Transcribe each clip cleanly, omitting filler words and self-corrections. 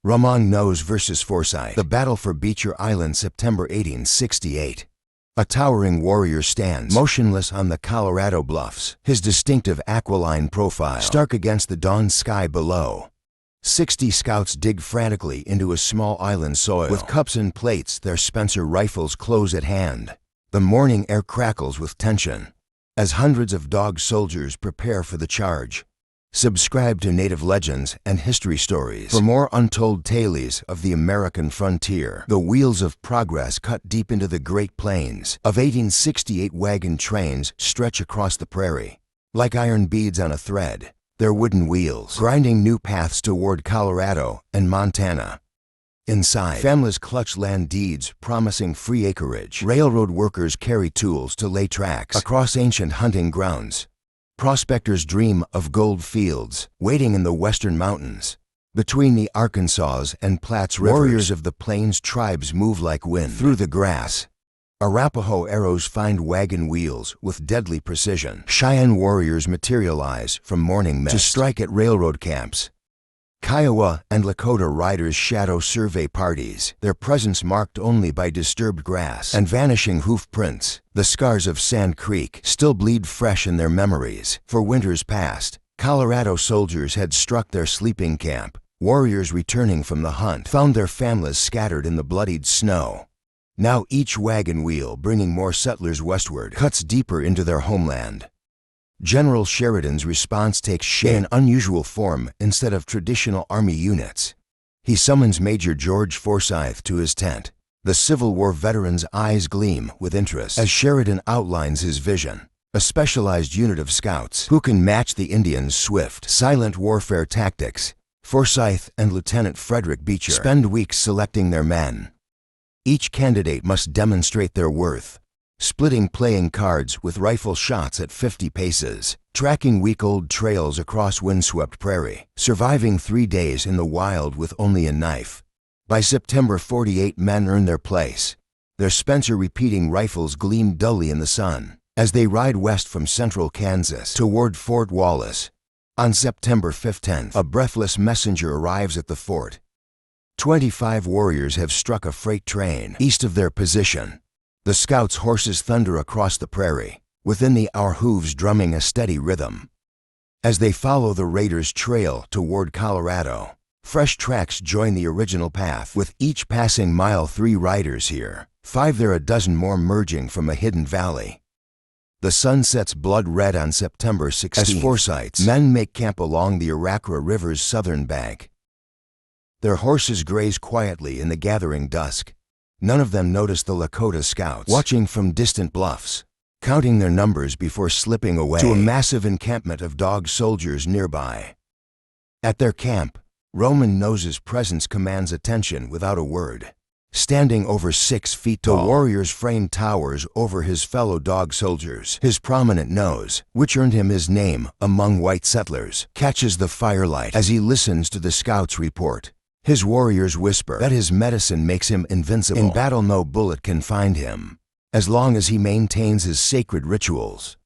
Ramon Nose vs. Forsyth. The battle for Beecher Island, September 1868. A towering warrior stands motionless on the Colorado bluffs, his distinctive aquiline profile stark against the dawn sky below. 60 scouts dig frantically into a small island soil. With cups and plates, their Spencer rifles close at hand. The morning air crackles with tension as hundreds of dog soldiers prepare for the charge. Subscribe to Native Legends and History Stories for more untold tales of the American frontier. The wheels of progress cut deep into the Great Plains of 1868. Wagon trains stretch across the prairie like iron beads on a thread, their wooden wheels grinding new paths toward Colorado and Montana. Inside, families clutch land deeds promising free acreage. Railroad workers carry tools to lay tracks across ancient hunting grounds. Prospectors dream of gold fields waiting in the western mountains. Between the Arkansas and Platte rivers, warriors of the Plains tribes move like wind through the grass. Arapaho arrows find wagon wheels with deadly precision. Cheyenne warriors materialize from morning mist to strike at railroad camps. Kiowa and Lakota riders shadow survey parties, their presence marked only by disturbed grass and vanishing hoof prints. The scars of Sand Creek still bleed fresh in their memories. For winters past, Colorado soldiers had struck their sleeping camp. Warriors returning from the hunt found their families scattered in the bloodied snow. Now each wagon wheel, bringing more settlers westward, cuts deeper into their homeland. General Sheridan's response takes shape in unusual form instead of traditional Army units. He summons Major George Forsyth to his tent. The Civil War veteran's eyes gleam with interest as Sheridan outlines his vision. A specialized unit of scouts who can match the Indians' swift, silent warfare tactics. Forsyth and Lieutenant Frederick Beecher spend weeks selecting their men. Each candidate must demonstrate their worth, splitting playing cards with rifle shots at 50 paces, tracking week-old trails across windswept prairie, surviving 3 days in the wild with only a knife. By September, 48 men earn their place. Their Spencer repeating rifles gleam dully in the sun as they ride west from central Kansas toward Fort Wallace. On September 15th, a breathless messenger arrives at the fort. 25 warriors have struck a freight train east of their position. The scouts' horses thunder across the prairie, within the hour hooves drumming a steady rhythm. As they follow the raiders' trail toward Colorado, fresh tracks join the original path. With each passing mile, 3 riders here, 5 there, a dozen more merging from a hidden valley. The sun sets blood red on September 16th as Forsyth's men make camp along the Arakawa River's southern bank. Their horses graze quietly in the gathering dusk. None of them notice the Lakota scouts watching from distant bluffs, counting their numbers before slipping away to a massive encampment of dog soldiers nearby. At their camp, Roman Nose's presence commands attention without a word. Standing over 6 feet tall, the warrior's frame towers over his fellow dog soldiers. His prominent nose, which earned him his name among white settlers, catches the firelight as he listens to the scouts' report. His warriors whisper that his medicine makes him invincible. In battle, no bullet can find him, as long as he maintains his sacred rituals.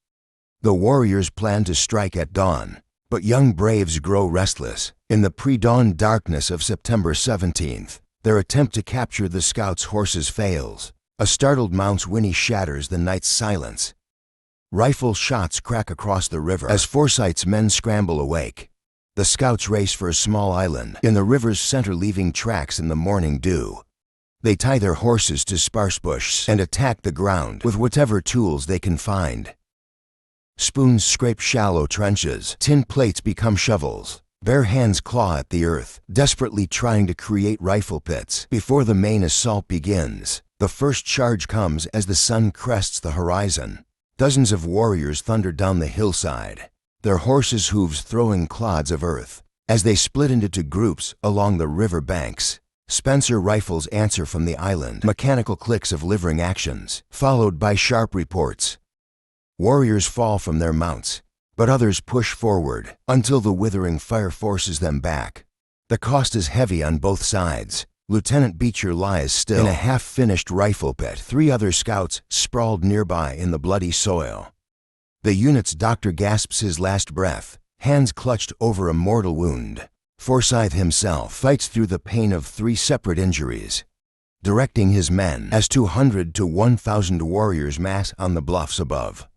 The warriors plan to strike at dawn, but young braves grow restless. In the pre-dawn darkness of September 17th, their attempt to capture the scouts' horses fails. A startled mount's whinny shatters the night's silence. Rifle shots crack across the river as Forsyth's men scramble awake. The scouts race for a small island in the river's center, leaving tracks in the morning dew. They tie their horses to sparse bush and attack the ground with whatever tools they can find. Spoons scrape shallow trenches, tin plates become shovels. Bare hands claw at the earth, desperately trying to create rifle pits. Before the main assault begins, the first charge comes as the sun crests the horizon. Dozens of warriors thunder down the hillside, their horses' hooves throwing clods of earth. As they split into 2 groups along the river banks, Spencer rifles answer from the island, mechanical clicks of livering actions, followed by sharp reports. Warriors fall from their mounts, but others push forward until the withering fire forces them back. The cost is heavy on both sides. Lieutenant Beecher lies still in a half-finished rifle pit. 3 other scouts sprawled nearby in the bloody soil. The unit's doctor gasps his last breath, hands clutched over a mortal wound. Forsyth himself fights through the pain of 3 separate injuries, directing his men as 200 to 1,000 warriors mass on the bluffs above.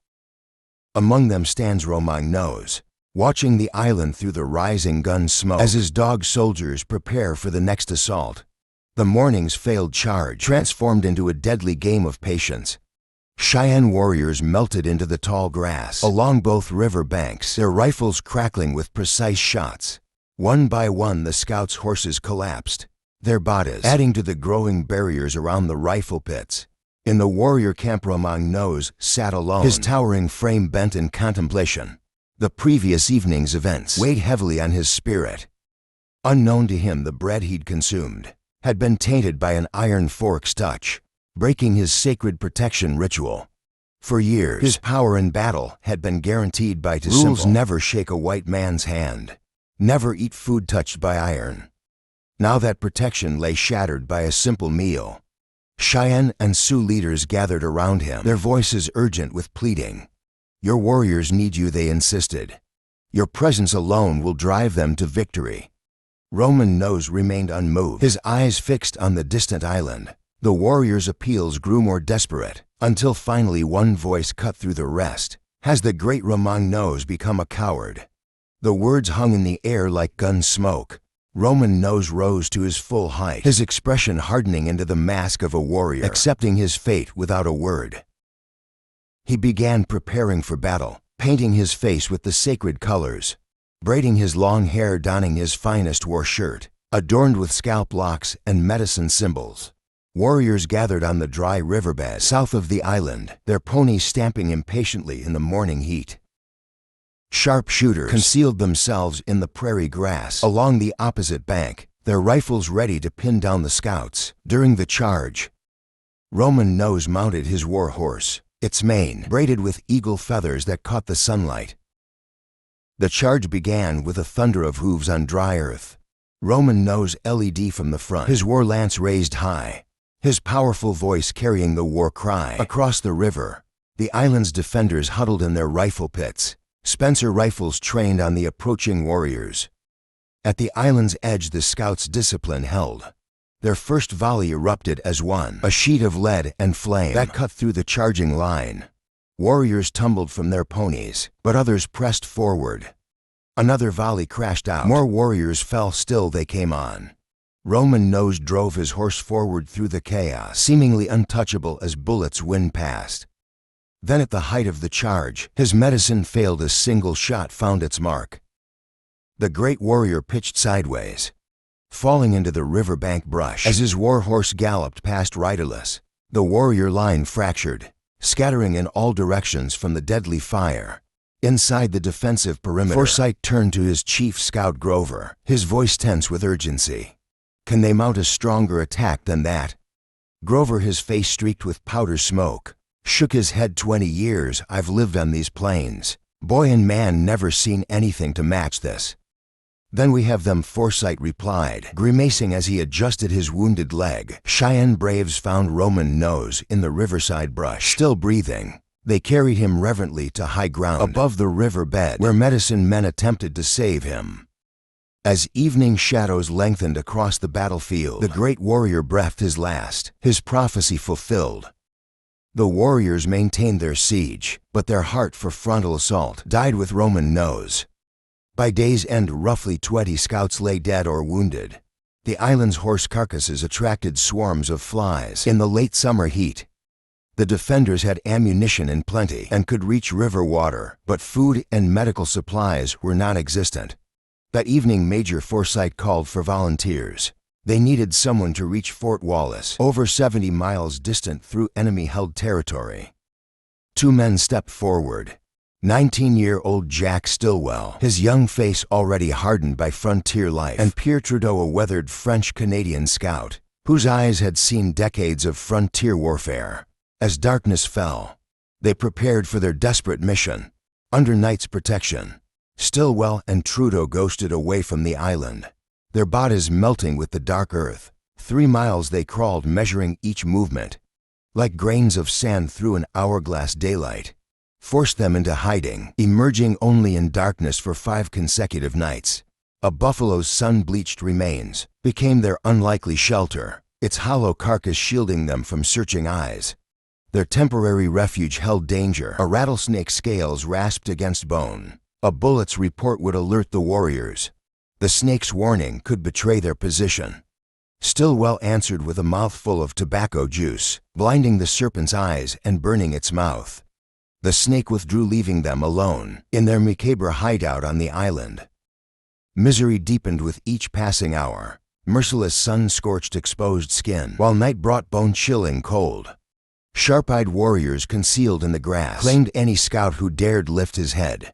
Among them stands Romang Nose, watching the island through the rising gun smoke as his dog soldiers prepare for the next assault. The morning's failed charge transformed into a deadly game of patience. Cheyenne warriors melted into the tall grass along both river banks, their rifles crackling with precise shots. One by one the scouts' horses collapsed, their bodies adding to the growing barriers around the rifle pits. In the warrior camp, Romang Nose sat alone, his towering frame bent in contemplation. The previous evening's events weighed heavily on his spirit. Unknown to him, the bread he'd consumed had been tainted by an iron fork's touch, breaking his sacred protection ritual. For years, his power in battle had been guaranteed by rules: never shake a white man's hand, never eat food touched by iron. Now that protection lay shattered by a simple meal. Cheyenne and Sioux leaders gathered around him, their voices urgent with pleading. "Your warriors need you," they insisted. "Your presence alone will drive them to victory." Romang Nose remained unmoved, his eyes fixed on the distant island. The warriors' appeals grew more desperate, until finally one voice cut through the rest. "Has the great Romang Nose become a coward?" The words hung in the air like gun smoke. Romang Nose rose to his full height, his expression hardening into the mask of a warrior, accepting his fate without a word. He began preparing for battle, painting his face with the sacred colors, braiding his long hair, donning his finest war shirt, adorned with scalp locks and medicine symbols. Warriors gathered on the dry riverbed south of the island, their ponies stamping impatiently in the morning heat. Sharpshooters concealed themselves in the prairie grass along the opposite bank, their rifles ready to pin down the scouts. During the charge, Romang Nose mounted his war horse, its mane braided with eagle feathers that caught the sunlight. The charge began with a thunder of hooves on dry earth. Romang Nose led from the front, his war lance raised high, his powerful voice carrying the war cry. Across the river, the island's defenders huddled in their rifle pits, Spencer rifles trained on the approaching warriors. At the island's edge, the scouts' discipline held. Their first volley erupted as one, a sheet of lead and flame that cut through the charging line. Warriors tumbled from their ponies, but others pressed forward. Another volley crashed out. More warriors fell. Still they came on. Romang Nose drove his horse forward through the chaos, seemingly untouchable as bullets whinned past. Then at the height of the charge, his medicine failed. A single shot found its mark. The great warrior pitched sideways, falling into the riverbank brush. As his war horse galloped past riderless, the warrior line fractured, scattering in all directions from the deadly fire. Inside the defensive perimeter, Forsyth turned to his chief scout Grover, his voice tense with urgency. "Can they mount a stronger attack than that?" Grover, his face streaked with powder smoke, shook his head. 20 years I've lived on these plains. Boy and man never seen anything to match this." "Then we have them," Forsyth replied, grimacing as he adjusted his wounded leg. Cheyenne braves found Romang Nose in the riverside brush, still breathing. They carried him reverently to high ground above the riverbed, where medicine men attempted to save him. As evening shadows lengthened across the battlefield, the great warrior breathed his last, his prophecy fulfilled. The warriors maintained their siege, but their heart for frontal assault died with Romang Nose. By day's end, roughly 20 scouts lay dead or wounded. The island's horse carcasses attracted swarms of flies. In the late summer heat, the defenders had ammunition in plenty and could reach river water, but food and medical supplies were non-existent. That evening, Major Forsyth called for volunteers. They needed someone to reach Fort Wallace, over 70 miles distant through enemy-held territory. 2 men stepped forward. 19-year-old Jack Stillwell, his young face already hardened by frontier life, and Pierre Trudeau, a weathered French-Canadian scout, whose eyes had seen decades of frontier warfare. As darkness fell, they prepared for their desperate mission. Under night's protection, Stillwell and Trudeau ghosted away from the island, their bodies melting with the dark earth. 3 miles they crawled, measuring each movement, like grains of sand through an hourglass. Daylight forced them into hiding, emerging only in darkness for 5 consecutive nights. A buffalo's sun-bleached remains became their unlikely shelter, its hollow carcass shielding them from searching eyes. Their temporary refuge held danger. A rattlesnake's scales rasped against bone. A bullet's report would alert the warriors. The snake's warning could betray their position. Stillwell answered with a mouthful of tobacco juice, blinding the serpent's eyes and burning its mouth. The snake withdrew, leaving them alone in their macabre hideout on the island. Misery deepened with each passing hour. Merciless sun scorched exposed skin, while night brought bone-chilling cold. Sharp-eyed warriors concealed in the grass claimed any scout who dared lift his head.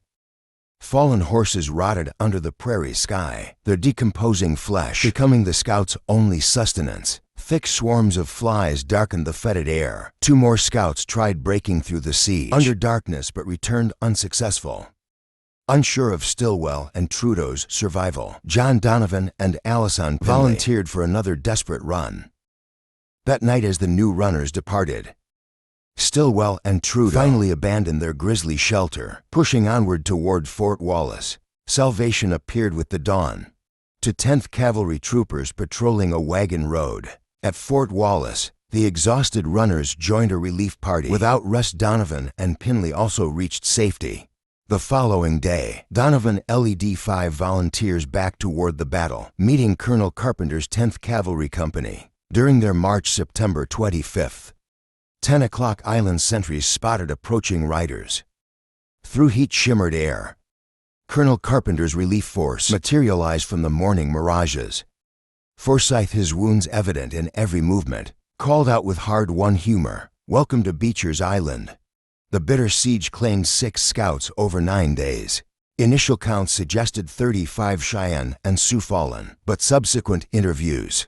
Fallen horses rotted under the prairie sky, their decomposing flesh becoming the scouts' only sustenance. Thick swarms of flies darkened the fetid air. 2 more scouts tried breaking through the siege under darkness but returned unsuccessful. Unsure of Stillwell and Trudeau's survival, John Donovan and Allison volunteered for another desperate run. That night, as the new runners departed, Stillwell and Trudeau finally abandoned their grisly shelter, pushing onward toward Fort Wallace. Salvation appeared with the dawn. To 10th Cavalry troopers patrolling a wagon road at Fort Wallace, the exhausted runners joined a relief party. Without rest, Donovan and Pinley also reached safety. The following day, Donovan led 5 volunteers back toward the battle, meeting Colonel Carpenter's 10th Cavalry Company. During their march September 25th, 10 o'clock, island sentries spotted approaching riders. Through heat-shimmered air, Colonel Carpenter's relief force materialized from the morning mirages. Forsyth, his wounds evident in every movement, called out with hard-won humor, "Welcome to Beecher's Island." The bitter siege claimed 6 scouts over 9 days. Initial counts suggested 35 Cheyenne and Sioux fallen, but subsequent interviews